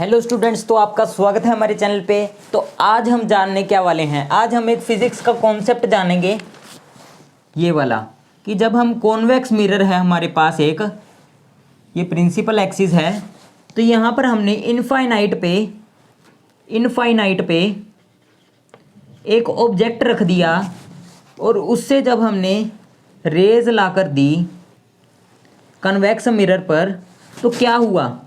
Hello students, तो आपका स्वागत है हमारे चैनल पे। तो आज हम जानने क्या वाले हैं, आज हम एक फिजिक्स का कॉन्सेप्ट जानेंगे, ये वाला कि जब हम कॉन्वेक्स मिरर है हमारे पास एक, ये प्रिंसिपल एक्सिस है, तो यहाँ पर हमने इनफाइनाइट पे एक ऑब्जेक्ट रख दिया और उससे जब हमने रेज लाकर दी कन्वेक्स मिरर पर, तो क्या हुआ,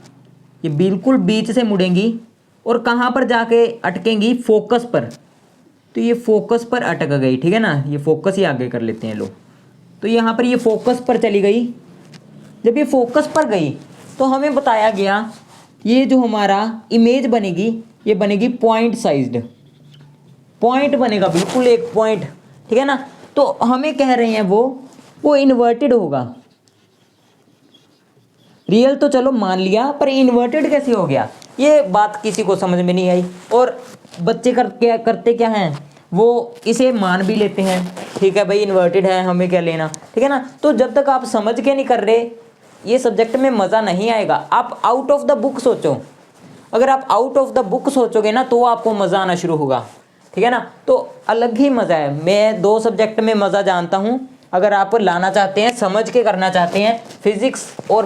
ये बिल्कुल बीच से मुड़ेंगी और कहाँ पर जाके अटकेंगी, फोकस पर। तो ये फोकस पर अटक गई, ठीक है ना, ये फोकस ही आगे कर लेते हैं लोग। तो यहाँ पर ये फोकस पर चली गई। जब ये फोकस पर गई तो हमें बताया गया ये जो हमारा इमेज बनेगी, ये बनेगी पॉइंट साइज्ड, पॉइंट बनेगा बिल्कुल एक पॉइंट, ठीक है ना। तो हमें कह रहे हैं वो इन्वर्टेड होगा। रियल तो चलो मान लिया, पर इन्वर्टेड कैसे हो गया, ये बात किसी को समझ में नहीं आई। और बच्चे करते क्या हैं, वो इसे मान भी लेते हैं, ठीक है भाई इन्वर्टेड है, हमें क्या लेना, ठीक है ना। तो जब तक आप समझ के नहीं कर रहे, ये सब्जेक्ट में मज़ा नहीं आएगा। आप आउट ऑफ द बुक सोचो, अगर आप आउट ऑफ द बुक सोचोगे ना तो आपको मज़ा आना शुरू होगा, ठीक है ना। तो अलग ही मज़ा है। मैं 2 सब्जेक्ट में मज़ा जानता हूँ। अगर आप लाना चाहते हैं, समझ के करना चाहते हैं, फिजिक्स और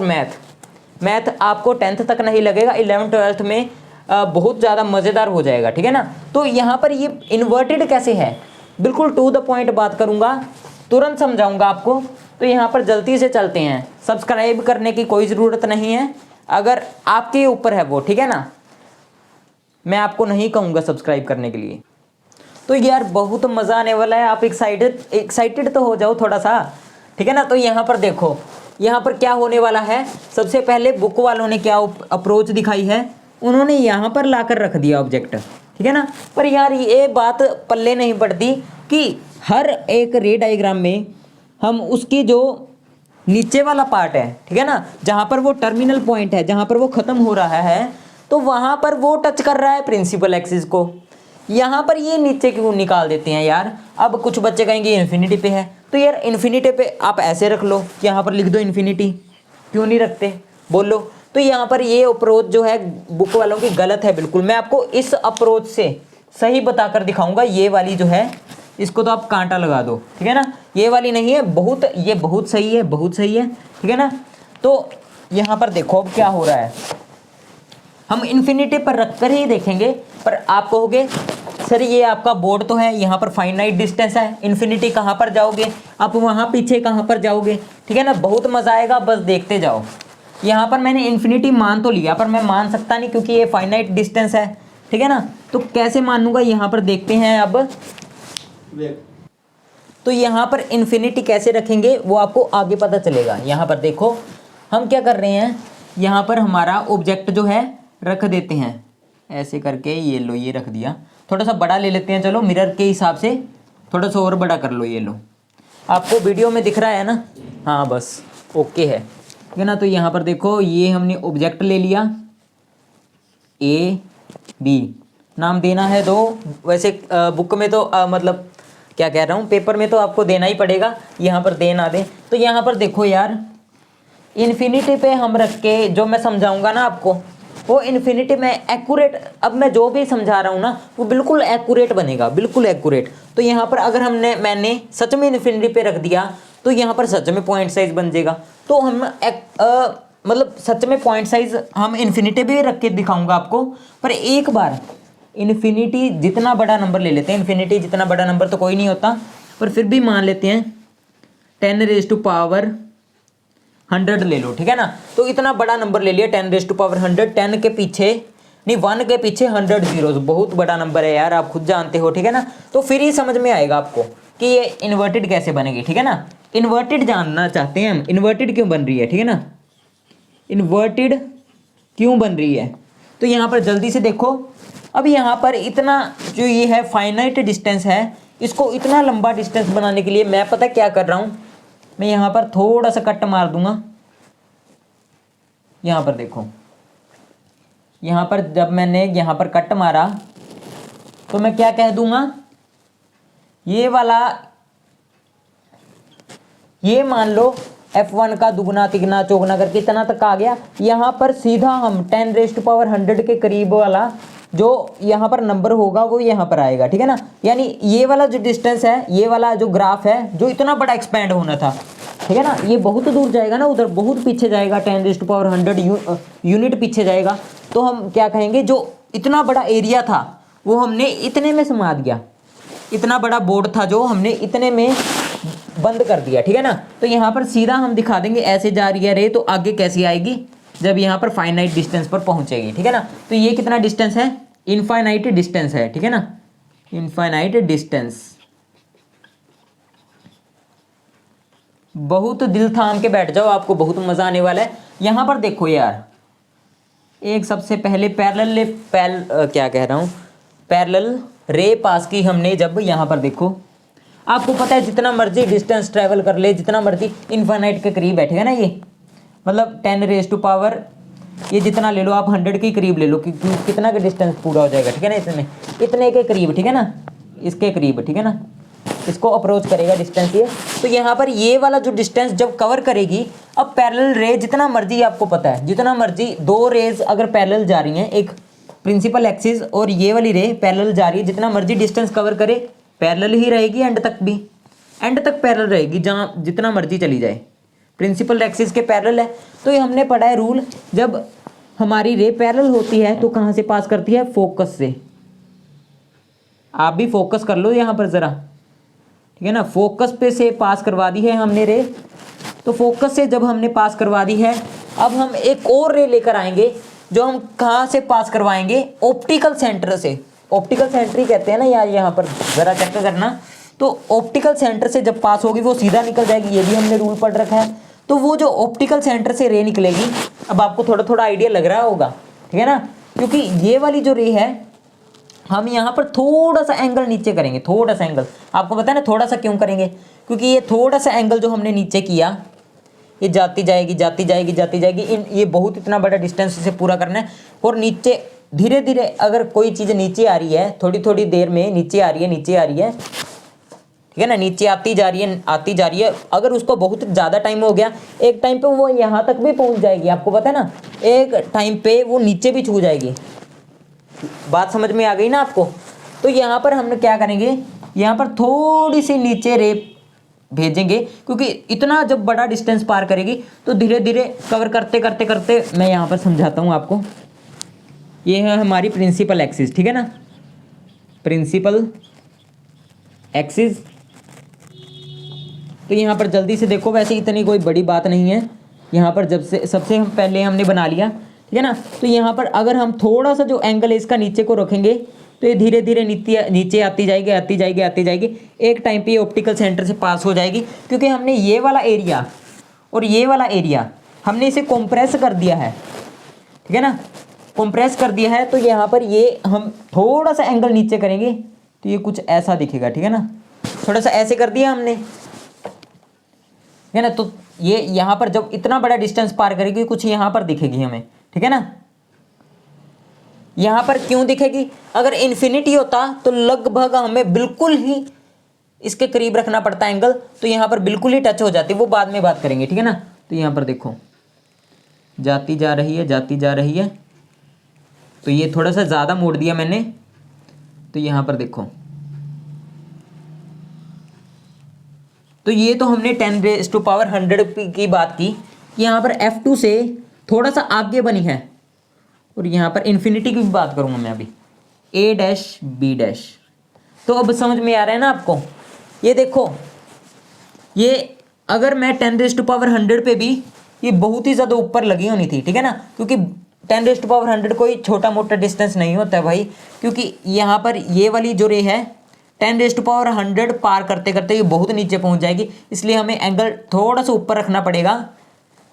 मैथ आपको 10th तक नहीं लगेगा, 11th-12th में बहुत ज़्यादा मज़ेदार हो जाएगा, ठीक है ना। तो यहाँ पर ये इन्वर्टेड कैसे है, बिल्कुल टू द पॉइंट बात करूँगा, तुरंत समझाऊँगा आपको। तो यहाँ पर जल्दी से चलते हैं। सब्सक्राइब करने की कोई ज़रूरत नहीं है, अगर आपके ऊपर है वो, ठीक है ना, मैं आपको नहीं कहूँगा सब्सक्राइब करने के लिए। तो यार बहुत मज़ा आने वाला है, आप एक्साइटेड तो हो जाओ थोड़ा सा, ठीक है ना। तो यहाँ पर देखो, यहाँ पर क्या होने वाला है। सबसे पहले बुक वालों ने क्या अप्रोच दिखाई है, उन्होंने यहाँ पर लाकर रख दिया ऑब्जेक्ट, ठीक है ना। पर यार ये बात पल्ले नहीं पड़ती कि हर एक रे डायग्राम में हम उसकी जो नीचे वाला पार्ट है, ठीक है ना, जहाँ पर वो टर्मिनल पॉइंट है, जहाँ पर वो ख़त्म हो रहा है, तो वहाँ पर वो टच कर रहा है प्रिंसिपल एक्सिस को। यहाँ पर ये नीचे क्यों निकाल देते हैं यार। अब कुछ बच्चे कहेंगे इन्फिनिटी पे है, तो यार इन्फिनिटी पे आप ऐसे रख लो, यहाँ पर लिख दो इन्फिनिटी, क्यों नहीं रखते बोलो। तो यहाँ पर ये अप्रोच जो है बुक वालों की गलत है बिल्कुल। मैं आपको इस अप्रोच से सही बताकर दिखाऊंगा। ये वाली जो है इसको तो आप कांटा लगा दो, ठीक है ना, ये वाली नहीं है, ये बहुत सही है, बहुत सही है, ठीक है ना। तो यहाँ पर देखो अब क्या हो रहा है, हम इन्फिनिटी पर रखकर ही देखेंगे। पर आप कहोगे सर ये आपका बोर्ड तो है, यहाँ पर फाइनाइट डिस्टेंस है, इन्फिनिटी कहाँ पर जाओगे आप, वहाँ पीछे कहाँ पर जाओगे, ठीक है ना। बहुत मज़ा आएगा, बस देखते जाओ। यहाँ पर मैंने इन्फिनिटी मान तो लिया, पर मैं मान सकता नहीं क्योंकि ये फाइनाइट डिस्टेंस है, ठीक है ना। तो कैसे मानूंगा, यहाँ पर देखते हैं अब। तो यहाँ पर इन्फिनिटी कैसे रखेंगे वो आपको आगे पता चलेगा। यहाँ पर देखो हम क्या कर रहे हैं, यहाँ पर हमारा ऑब्जेक्ट जो है रख देते हैं ऐसे करके, ये लो ये रख दिया। थोड़ा सा बड़ा ले लेते हैं, चलो मिरर के हिसाब से थोड़ा सा और बड़ा कर लो, ये लो, आपको वीडियो में दिख रहा है ना, हाँ बस ओके है, ठीक है ना। तो यहाँ पर देखो ये हमने ऑब्जेक्ट ले लिया, AB नाम देना है 2, वैसे बुक में तो मतलब क्या कह रहा हूँ, पेपर में तो आपको देना ही पड़ेगा, यहाँ पर दे ना दें। तो यहाँ पर देखो यार इन्फिनिटी पे हम रख के जो मैं समझाऊंगा ना आपको, वो इन्फिनिटी में एक्यूरेट, अब मैं जो भी समझा रहा हूँ ना वो बिल्कुल एक्यूरेट बनेगा, बिल्कुल एक्यूरेट। तो यहाँ पर अगर मैंने सच में इन्फिनिटी पे रख दिया तो यहाँ पर सच में पॉइंट साइज बन जाएगा। तो हम मतलब सच में पॉइंट साइज हम इन्फिनिटी भी रख के दिखाऊंगा आपको। पर एक बार इन्फिनिटी जितना बड़ा नंबर ले लेते हैं, इन्फिनिटी जितना बड़ा नंबर तो कोई नहीं होता, पर फिर भी मान लेते हैं 10⁻100 ले लो, ठीक है ना। तो इतना बड़ा नंबर ले लिया 10⁻100, 10 के पीछे नहीं 1 के पीछे 100 जीरोस, बहुत बड़ा नंबर है यार, आप खुद जानते हो, ठीक है ना। तो फिर ही समझ में आएगा आपको कि ये इन्वर्टेड कैसे बनेगी, ठीक है ना। इन्वर्टेड जानना चाहते हैं हम, इन्वर्टेड क्यों बन रही है, ठीक है ना, इन्वर्टेड क्यों बन रही है। तो यहाँ पर जल्दी से देखो, अब यहाँ पर इतना जो ये है फाइनाइट डिस्टेंस है, इसको इतना लंबा डिस्टेंस बनाने के लिए मैं पता क्या कर रहा हूँ, मैं यहाँ पर थोड़ा सा कट मार दूंगा। यहाँ पर देखो, यहाँ पर जब मैंने यहाँ पर कट मारा तो मैं क्या कह दूंगा, ये वाला, ये मान लो F1 का दुगना तिगना चौगुना करके इतना तक आ गया। यहाँ पर सीधा हम 10⁻100 के करीब वाला जो यहाँ पर नंबर होगा वो यहाँ पर आएगा, ठीक है ना। यानी ये वाला जो डिस्टेंस है, ये वाला जो ग्राफ है जो इतना बड़ा एक्सपेंड होना था, ठीक है ना, ये बहुत दूर जाएगा ना, उधर बहुत पीछे जाएगा, 10⁻100 यूनिट पीछे जाएगा। तो हम क्या कहेंगे, जो इतना बड़ा एरिया था वो हमने इतने में समा दिया, इतना बड़ा बोर्ड था जो हमने इतने में बंद कर दिया, ठीक है ना। तो यहाँ पर सीधा हम दिखा देंगे ऐसे जा रही है रे, तो आगे कैसी आएगी जब यहाँ पर फाइनाइट डिस्टेंस पर पहुँचेगी, ठीक है ना। तो ये कितना डिस्टेंस है, इनफाइनाइट डिस्टेंस है, ठीक है ना, इनफाइनाइट डिस्टेंस। बहुत दिल थाम के बैठ जाओ, आपको बहुत मज़ा आने वाला है। यहाँ पर देखो यार, एक सबसे पहले पैरेलल रे पास की हमने। जब यहाँ पर देखो, आपको पता है जितना मर्जी डिस्टेंस ट्रैवल कर ले, जितना मर्जी इनफाइनाइट के करीब बैठेगा ना ये, मतलब 10⁻, ये जितना ले लो आप 100 के करीब ले लो, कि कितना का डिस्टेंस पूरा हो जाएगा, ठीक है ना, इतने के करीब, ठीक है ना, इसके करीब, ठीक है ना, इसको अप्रोच करेगा डिस्टेंस ये। तो यहाँ पर ये वाला जो डिस्टेंस जब कवर करेगी, अब पैरेलल रे जितना मर्जी, आपको पता है जितना मर्जी दो रेज अगर पैरेलल जा रही हैं, एक प्रिंसिपल एक्सिस और ये वाली रे पैरेलल जा रही है, जितना मर्जी डिस्टेंस कवर करे पैरेलल ही रहेगी, एंड तक भी एंड तक पैरेलल रहेगी, जहाँ जितना मर्जी चली जाए, प्रिंसिपल एक्सिस के पैरेलल है। तो ये हमने पढ़ा है रूल, जब हमारी रे पैरेलल होती है तो कहाँ से पास करती है, फोकस से। आप भी फोकस कर लो यहाँ पर ज़रा, ठीक है ना, फोकस पे से पास करवा दी है हमने रे। तो फोकस से जब हमने पास करवा दी है, अब हम एक और रे लेकर आएंगे, जो हम कहाँ से पास करवाएंगे, ऑप्टिकल सेंटर से। ऑप्टिकल सेंटर ही कहते हैं ना यार, यहाँ पर ज़रा चेक करना। तो ऑप्टिकल सेंटर से जब पास होगी वो सीधा निकल जाएगी, ये भी हमने रूल पढ़ रखा है। तो वो जो ऑप्टिकल सेंटर से रे निकलेगी, अब आपको थोड़ा थोड़ा आइडिया लग रहा होगा, ठीक है ना, क्योंकि ये वाली जो रे है, हम यहाँ पर थोड़ा सा एंगल नीचे करेंगे, थोड़ा सा एंगल। आपको पता है ना थोड़ा सा क्यों करेंगे, क्योंकि ये थोड़ा सा एंगल जो हमने नीचे किया, ये जाती जाएगी जाती जाएगी जाती जाएगी, ये बहुत इतना बड़ा डिस्टेंस इसे पूरा करना है। और नीचे धीरे धीरे अगर कोई चीज़ नीचे आ रही है, थोड़ी थोड़ी देर में नीचे आ रही है, नीचे आ रही है, ठीक है ना, नीचे आती जा रही है, आती जा रही है, अगर उसको बहुत ज़्यादा टाइम हो गया, एक टाइम पे वो यहाँ तक भी पहुँच जाएगी। आपको पता है ना, एक टाइम पे वो नीचे भी छू जाएगी। बात समझ में आ गई ना आपको। तो यहाँ पर हम क्या करेंगे, यहाँ पर थोड़ी सी नीचे रे भेजेंगे, क्योंकि इतना जब बड़ा डिस्टेंस पार करेगी तो धीरे धीरे कवर करते करते करते, मैं यहाँ पर समझाता हूँ आपको। ये है हमारी प्रिंसिपल एक्सिस, ठीक है ना, प्रिंसिपल एक्सिस। तो यहाँ पर जल्दी से देखो, वैसे इतनी कोई बड़ी बात नहीं है। यहाँ पर जब से सबसे हम पहले हमने बना लिया, ठीक है ना। तो यहाँ पर अगर हम थोड़ा सा जो एंगल है इसका नीचे को रखेंगे, तो ये धीरे धीरे नीचे आती जाएगी आती जाएगी आती जाएगी, एक टाइम पे ये ऑप्टिकल सेंटर से पास हो जाएगी। क्योंकि हमने ये वाला एरिया और ये वाला एरिया हमने इसे कॉम्प्रेस कर दिया है, ठीक है ना, कॉम्प्रेस कर दिया है। तो यहाँ पर ये हम थोड़ा सा एंगल नीचे करेंगे तो ये कुछ ऐसा दिखेगा, ठीक है ना, थोड़ा सा ऐसे कर दिया हमने, है ना। तो ये यहाँ पर जब इतना बड़ा डिस्टेंस पार करेगी, कुछ यहाँ पर दिखेगी हमें, ठीक है ना। यहाँ पर क्यों दिखेगी, अगर इन्फिनिटी होता तो लगभग हमें बिल्कुल ही इसके करीब रखना पड़ता एंगल, तो यहाँ पर बिल्कुल ही टच हो जाती, वो बाद में बात करेंगे, ठीक है ना। तो यहाँ पर देखो जाती जा रही है, जाती जा रही है, तो ये थोड़ा सा ज़्यादा मोड़ दिया मैंने। तो यहाँ पर देखो, तो ये तो हमने 10⁻100 की बात की। यहाँ पर F2 से थोड़ा सा आगे बनी है, और यहाँ पर इन्फिनिटी की भी बात करूँगा मैं अभी, A', B'। तो अब समझ में आ रहा है ना आपको। ये देखो, ये अगर मैं 10⁻100 पे भी, ये बहुत ही ज़्यादा ऊपर लगी होनी थी, ठीक है ना, क्योंकि 10⁻100 कोई छोटा मोटा डिस्टेंस नहीं होता है भाई। क्योंकि यहाँ पर ये वाली जो रे है 10⁻100 पार करते करते ये बहुत नीचे पहुँच जाएगी, इसलिए हमें एंगल थोड़ा सा ऊपर रखना पड़ेगा,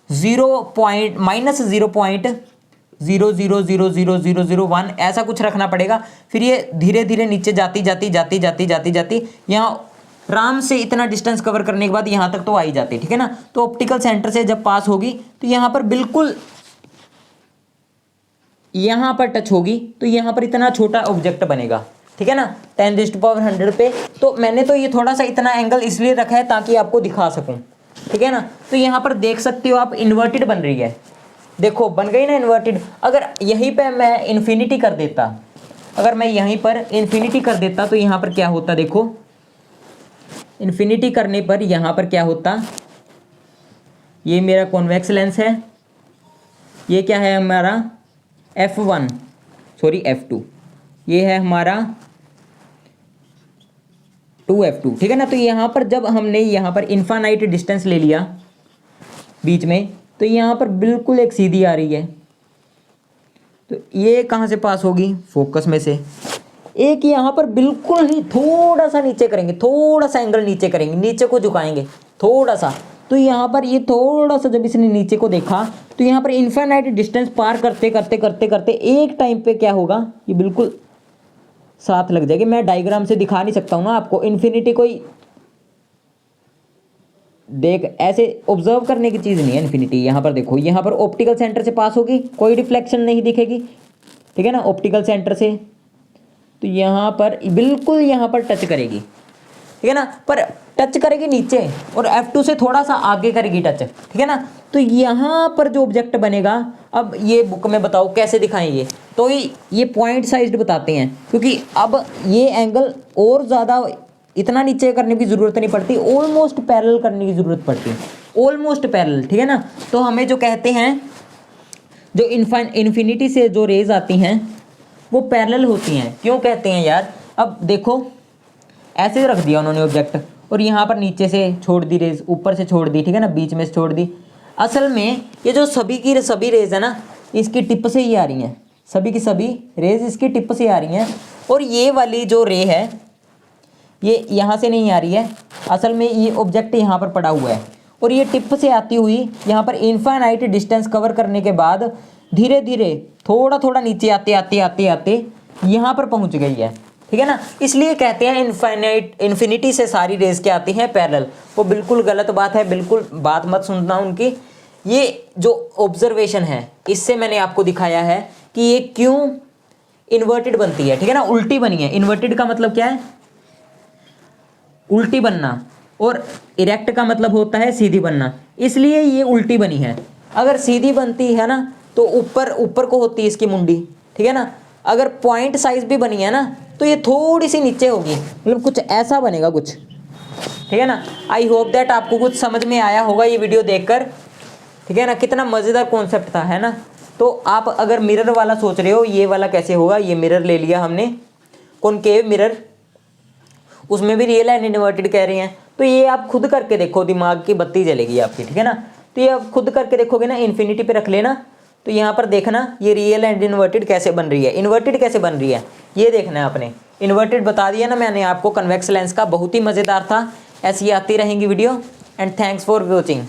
-0.0000001 ऐसा कुछ रखना पड़ेगा। फिर ये धीरे धीरे नीचे जाती जाती जाती जाती जाती जाती, यहाँ आराम से इतना डिस्टेंस कवर करने के बाद यहाँ तक तो आ ही जाती, ठीक है ना। तो ऑप्टिकल सेंटर से जब पास होगी तो यहाँ पर बिल्कुल यहाँ पर टच होगी, तो यहाँ पर इतना छोटा ऑब्जेक्ट बनेगा, ठीक है ना, 10⁻100 पे। तो मैंने तो ये थोड़ा सा इतना एंगल इसलिए रखा है ताकि आपको दिखा सकूं, ठीक है ना। तो यहाँ पर देख सकते हो आप इन्वर्टेड बन रही है, देखो बन गई ना इन्वर्टेड। अगर यहीं पे मैं इन्फिनिटी कर देता, अगर मैं यहीं पर इन्फिनिटी कर देता तो यहाँ पर क्या होता, देखो इन्फिनिटी करने पर यहाँ पर क्या होता, ये मेरा कॉन्वेक्स लेंस है, ये क्या है हमारा F1 सॉरी F2, ये है हमारा 2F2, ठीक है ना। तो यहाँ पर जब हमने यहाँ पर इन्फानाइट डिस्टेंस ले लिया बीच में, तो यहाँ पर बिल्कुल एक सीधी आ रही है, तो ये कहाँ से पास होगी, फोकस में से। एक यहाँ पर बिल्कुल ही थोड़ा सा नीचे करेंगे, थोड़ा सा एंगल नीचे करेंगे, नीचे को झुकाएंगे थोड़ा सा, तो यहाँ पर ये थोड़ा सा जब इसने नीचे को देखा तो यहाँ पर इन्फाइनाइट डिस्टेंस पार करते करते करते करते एक टाइम पे क्या होगा, ये बिल्कुल साथ लग जाएगी। मैं डायग्राम से दिखा नहीं सकता हूँ ना आपको, इन्फिनिटी कोई देख ऐसे ऑब्जर्व करने की चीज़ नहीं है इन्फिनिटी। यहाँ पर देखो, यहाँ पर ऑप्टिकल सेंटर से पास होगी, कोई रिफ्लेक्शन नहीं दिखेगी, ठीक है ना, ऑप्टिकल सेंटर से। तो यहाँ पर बिल्कुल यहाँ पर टच करेगी, ठीक है ना, पर टच करेगी नीचे और F2 से थोड़ा सा आगे करेगी टच, ठीक है ना। तो यहाँ पर जो ऑब्जेक्ट बनेगा, अब ये बुक में बताओ कैसे दिखाएंगे, तो ये पॉइंट साइज्ड बताते हैं, क्योंकि अब ये एंगल और ज़्यादा इतना नीचे करने की ज़रूरत नहीं पड़ती, ऑलमोस्ट पैरेलल करने की ज़रूरत पड़ती है, ऑलमोस्ट पैरेलल, ठीक है ना। तो हमें जो कहते हैं, जो इन्फिनिटी से जो रेज आती हैं वो पैरेलल होती हैं। क्यों कहते हैं यार, अब देखो ऐसे रख दिया उन्होंने ऑब्जेक्ट और यहाँ पर नीचे से छोड़ दी रेज, ऊपर से छोड़ दी, ठीक है ना, बीच में से छोड़ दी। असल में ये जो सभी की सभी रेज है ना, इसकी टिप से ही आ रही हैं, सभी की सभी रेज इसकी टिप से आ रही हैं। और ये वाली जो रे है ये यहाँ से नहीं आ रही है, असल में ये ऑब्जेक्ट यहाँ पर पड़ा हुआ है और ये टिप से आती हुई यहाँ पर इनफाइनाइट डिस्टेंस कवर करने के बाद धीरे धीरे थोड़ा थोड़ा नीचे आते आते आते आते यहाँ पर पहुँच गई है, ठीक है ना। इसलिए कहते हैं इन्फिनिटी से सारी रेज क्या आती हैं, पैरेलल। वो बिल्कुल गलत बात है, बिल्कुल बात मत सुनना उनकी। ये जो ऑब्जर्वेशन है इससे मैंने आपको दिखाया है कि ये क्यों इन्वर्टेड बनती है, ठीक है ना, उल्टी बनी है। इन्वर्टेड का मतलब क्या है, उल्टी बनना, और इरेक्ट का मतलब होता है सीधी बनना, इसलिए ये उल्टी बनी है। अगर सीधी बनती है ना तो ऊपर ऊपर को होती है इसकी मुंडी, ठीक है ना। अगर पॉइंट साइज भी बनी है ना तो ये थोड़ी सी नीचे होगी, मतलब कुछ ऐसा बनेगा कुछ, ठीक है ना। आई होप दैट आपको कुछ समझ में आया होगा ये वीडियो देखकर, ठीक है ना। कितना मज़ेदार कॉन्सेप्ट था, है ना। तो आप अगर मिरर वाला सोच रहे हो ये वाला कैसे होगा, ये मिरर ले लिया हमने, कॉनकेव मिरर, उसमें भी रियल एंड इन्वर्टेड कह रहे हैं। तो ये आप खुद करके देखो, दिमाग की बत्ती जलेगी आपकी, ठीक है ना। तो ये आप खुद करके देखोगे ना, इन्फिनिटी पे रख लेना, तो यहाँ पर देखना ये रियल एंड इन्वर्टेड कैसे बन रही है, इन्वर्टेड कैसे बन रही है ये देखना है आपने। इन्वर्टेड बता दिया ना मैंने आपको, कन्वेक्स लेंस का, बहुत ही मज़ेदार था। ऐसी आती रहेंगी video, and thanks for watching.